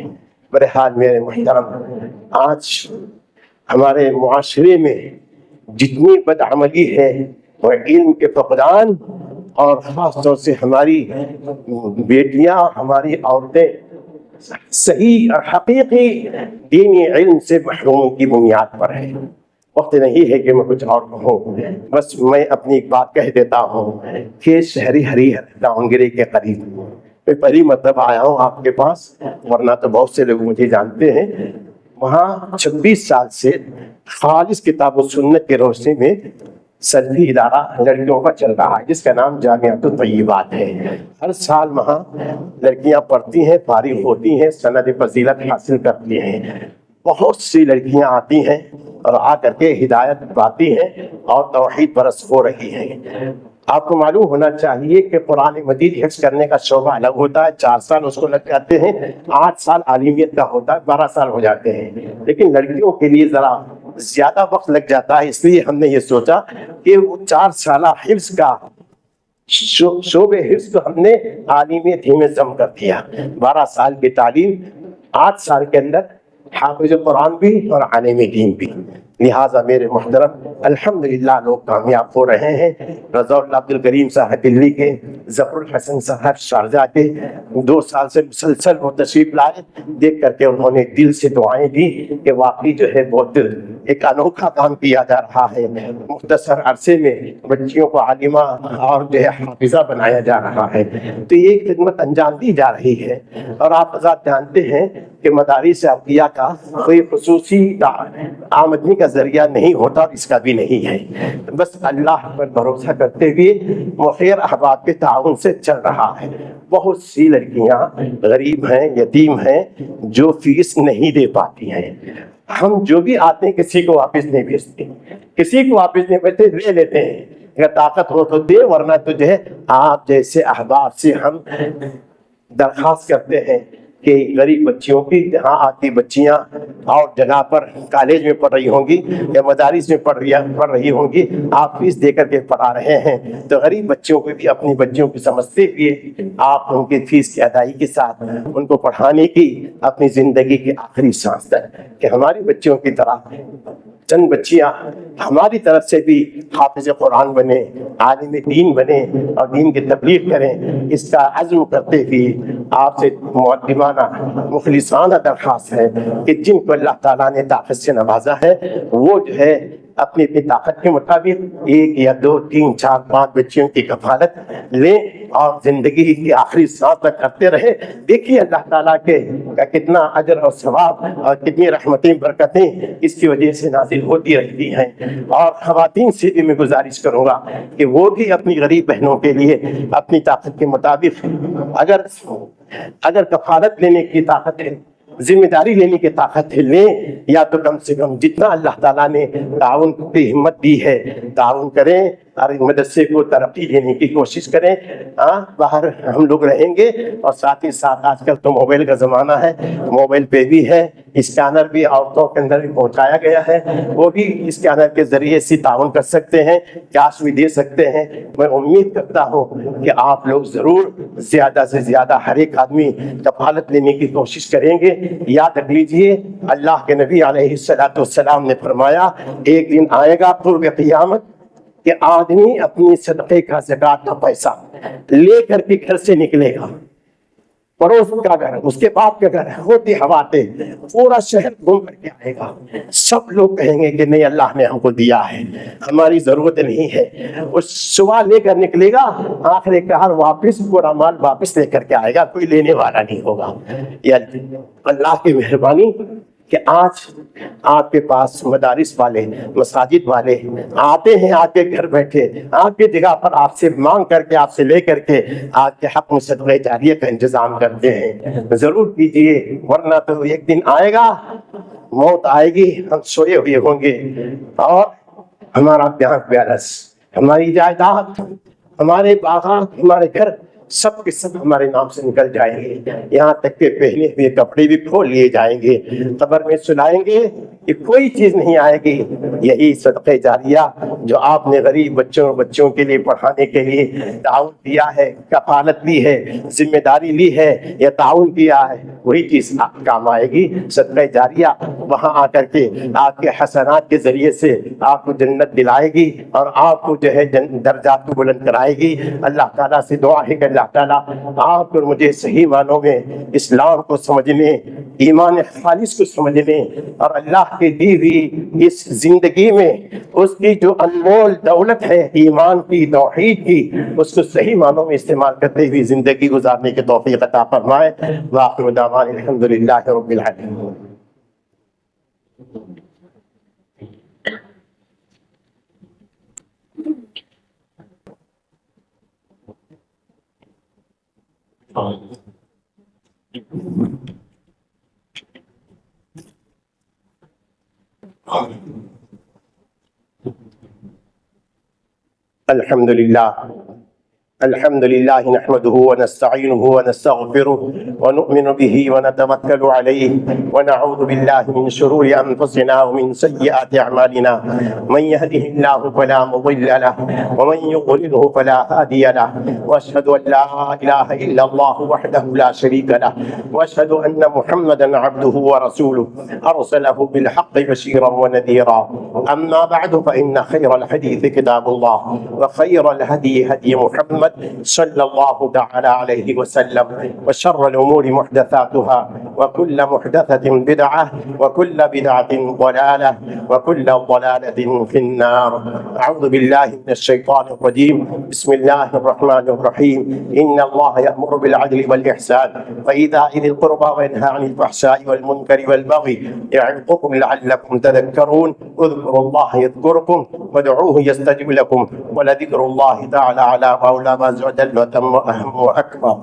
S1: بہرحال میرے محترم آج ہمارے معاشرے میں جتنی بدعملی ہے وہ علم کے فقدان، اور خاص طور سے ہماری بیٹیاں، ہماری عورتیں صحیح اور حقیقی دینی علم سے محروم کی بنیاد پر ہے۔ وقت نہیں ہے کہ میں کچھ اور کہوں، بس میں اپنی ایک بات کہہ دیتا ہوں کہ شہری ہریہر داؤنگری کے قریب میں پہلی مرتبہ آیا ہوں آپ کے پاس، ورنہ تو بہت سے لوگ مجھے جانتے ہیں۔ وہاں 26 سال سے خالص کتاب و سنت کی روشنی میں سلفی ادارہ لڑکیوں کا چل رہا ہے جس کا نام جامعۃ الطیبات ہے۔ ہر سال وہاں لڑکیاں پڑھتی ہیں، فارغ ہوتی ہیں، سند فضیلت حاصل کرتی ہیں۔ بہت سی لڑکیاں آتی ہیں اور آ کر کے ہدایت پاتی ہیں اور توحید پرست ہو رہی ہیں۔ آپ کو معلوم ہونا چاہیے کہ قرآن مجید حفظ کرنے کا شعبہ الگ ہوتا ہے، 4 سال اس کو لگ جاتے ہیں، 8 سال عالمیت کا ہوتا ہے، 12 سال ہو جاتے ہیں، لیکن لڑکیوں کے لیے ذرا زیادہ وقت لگ جاتا ہے۔ اس لیے ہم نے یہ سوچا کہ وہ 4 سالہ حفظ کا شعبے حفظ کو ہم نے عالمیت ہی میں ضم کر دیا۔ 12 سال کی تعلیم 8 سال کے اندر، حافظ قرآن بھی اور عالم دین بھی۔ لہٰذا میرے محترم الحمدللہ لوگ کامیاب ہو رہے ہیں۔ رضا اللہ عبد الکریم صاحب دلی کے، ظفر الحسن صاحب شارجہ کے 2 سال سے مسلسل وہ تشریف لائے، دیکھ کر کے انہوں نے دل سے دعائیں دی کہ واقعی جو ہے بہت ایک انوکھا کام کیا جا رہا ہے، مختصر عرصے میں بچیوں کو عالمہ اور جو ہے حافظہ بنایا جا رہا ہے، تو یہ خدمت انجام دی جا رہی ہے۔ اور آپ حضرات جانتے ہیں کہ مدارس عربیہ کا کوئی خصوصی آمدنی کا ذریعہ نہیں ہوتا اور اس کا بھی نہیں ہے، بس اللہ پر بھروسہ کرتے ہوئے مخیر احباب کے تعاون سے چل رہا ہے۔ بہت سی لڑکیاں غریب ہیں، یتیم ہیں، جو فیس نہیں دے پاتی ہیں۔ ہم جو بھی آتے ہیں کسی کو واپس نہیں بھیجتے، کسی کو واپس نہیں بھیجتے، لے لیتے ہیں، اگر طاقت ہو تو دے، ورنہ تو جو ہے آپ جیسے احباب سے ہم درخواست کرتے ہیں کہ غریب بچیوں کی یہاں آتی بچیاں اور جگہ پر کالج میں پڑھ رہی ہوں گی یا مدارس میں پڑھ رہی ہوں گی، آپ فیس دے کر کے پڑھا رہے ہیں، تو غریب بچوں کو بھی اپنی بچیوں کو سمجھتے ہوئے آپ ان کی فیس کی ادائیگی کے ساتھ ان کو پڑھانے کی اپنی زندگی کی آخری سانس تک کہ ہماری بچیوں کی طرح چند بچیاں ہماری طرف سے بھی حافظ قرآن بنے، عالم دین بنے اور دین کی تبلیغ کریں، اس کا عزم کرتے ہوئے آپ سے مؤدبانہ مخلصانہ درخواست ہے کہ جن کو اللہ تعالیٰ نے طاقت سے نوازا ہے وہ جو ہے اپنی طاقت کے مطابق 1 یا 2 3 4 5 بچیوں کی کفالت لیں اور زندگی کی آخری سانس تک کرتے رہے. دیکھیے اللہ تعالیٰ کے کا کتنا اجر اور ثواب اور کتنی رحمتیں برکتیں اس کی وجہ سے نازل ہوتی رہتی ہیں. اور خواتین سے بھی میں گزارش کروں گا کہ وہ بھی اپنی غریب بہنوں کے لیے اپنی طاقت کے مطابق اگر کفالت لینے کی طاقت ہے، ذمہ داری لینے کی طاقت ہے، لیں، یا تو کم سے کم جتنا اللہ تعالیٰ نے تعاون کی ہمت دی ہے تعاون کریں اور مدرسے کو ترقی دینے کی کوشش کریں. باہر ہم لوگ رہیں گے اور ساتھ ہی ساتھ آج کل تو موبائل کا زمانہ ہے، موبائل پہ بھی ہے، اسکینر بھی عورتوں کے اندر بھی پہنچایا گیا ہے، وہ بھی اسکینر کے ذریعے سے تعاون کر سکتے ہیں، کیش بھی دے سکتے ہیں. میں امید کرتا ہوں کہ آپ لوگ ضرور زیادہ سے زیادہ ہر ایک آدمی کفالت لینے کی کوشش کریں گے. یاد رکھ لیجئے اللہ کے نبی علیہ السلام نے فرمایا ایک دن آئے گا قرب قیامت کہ آدمی اپنی صدقے کا زکوٰۃ کا پیسہ لے کر کے گھر سے نکلے گا، پڑوس کا گھر، اس کے باپ کے گھر ہوتے ہواتے پورا شہر گھوم کر کے آئے گا. سب لوگ کہیں گے کہ نہیں اللہ نے ہم کو دیا ہے، ہماری ضرورت نہیں ہے. اس صبح لے کر نکلے گا، آخر کار واپس پورا مال واپس لے کر کے آئے گا، کوئی لینے والا نہیں ہوگا. یہ اللہ کی مہربانی کہ آج آپ کے پاس مدارس والے مساجد والے آتے ہیں، آپ کے گھر بیٹھے آپ کی جگہ پر آپ سے مانگ کر کے آپ سے لے کر کے آپ کے حق میں صدقہ جاریہ کا انتظام کرتے ہیں. ضرور کیجئے، ورنہ تو ایک دن آئے گا، موت آئے گی، ہم سوئے ہوئے ہوں گے اور ہمارا بینک بیلنس، ہماری جائیداد، ہمارے باغات، ہمارے گھر سب کے سب ہمارے نام سے نکل جائیں گے. یہاں تک کہ پہنے ہوئے کپڑے بھی کھول لیے جائیں گے، قبر میں سلائیں گے کہ کوئی چیز نہیں آئے گی. یہی صدقہ جاریہ جو آپ نے غریب بچوں کے لیے پڑھانے کے لیے تعاون کیا ہے، کفالت لی ہے، ذمہ داری لی ہے یا تعاون کیا ہے، وہی چیز آپ کام آئے گی. صدقہ جاریہ وہاں آ کر کے آپ کے حسنات کے ذریعے سے آپ کو جنت دلائے گی اور آپ کو جو ہے درجات کو بلند کرائے گی. اللہ تعالیٰ سے دعا ہے کہ اللہ تعالیٰ آپ اور مجھے صحیح معنوں میں اسلام کو سمجھنے، ایمان خالص کو سمجھنے اور اللہ کی دی ہوئی اس زندگی میں اس کی جو انمول دولت ہے ایمان کی، توحید کی، اس کو صحیح معنوں میں استعمال کرتے ہوئے زندگی گزارنے کی توفیق عطا فرمائے. وآخر دعوانا الحمدللہ رب العالمین. الحمد لله نحمده ونستعينه ونستغفره ونؤمن به ونتوكل عليه ونعوذ بالله من شرور أنفسنا ومن سيئات أعمالنا. من يهده الله فلا مضل له ومن يضلله فلا هادي له. وأشهد أن لا إله إلا الله وحده لا شريك له وأشهد أن محمدا عبده ورسوله أرسله بالحق بشيرا ونذيرا. أما بعد فإن خير الحديث كتاب الله وخير الهدي هدي محمد صلى الله تعالى عليه وسلم وشر الأمور محدثاتها وكل محدثة بدعة وكل بدعة ضلالة وكل ضلالة في النار. أعوذ بالله من الشيطان الرجيم. بسم الله الرحمن الرحيم. إن الله يأمر بالعدل والإحسان وإيتاء ذي القربى وينهى عن الفحشاء والمنكر والبغي يعظكم لعلكم تذكرون. اذكروا الله يذكركم وادعوه يستجب لكم ولذكر الله تعالى على وأولى ما زاد وتم وأهم وأكبر.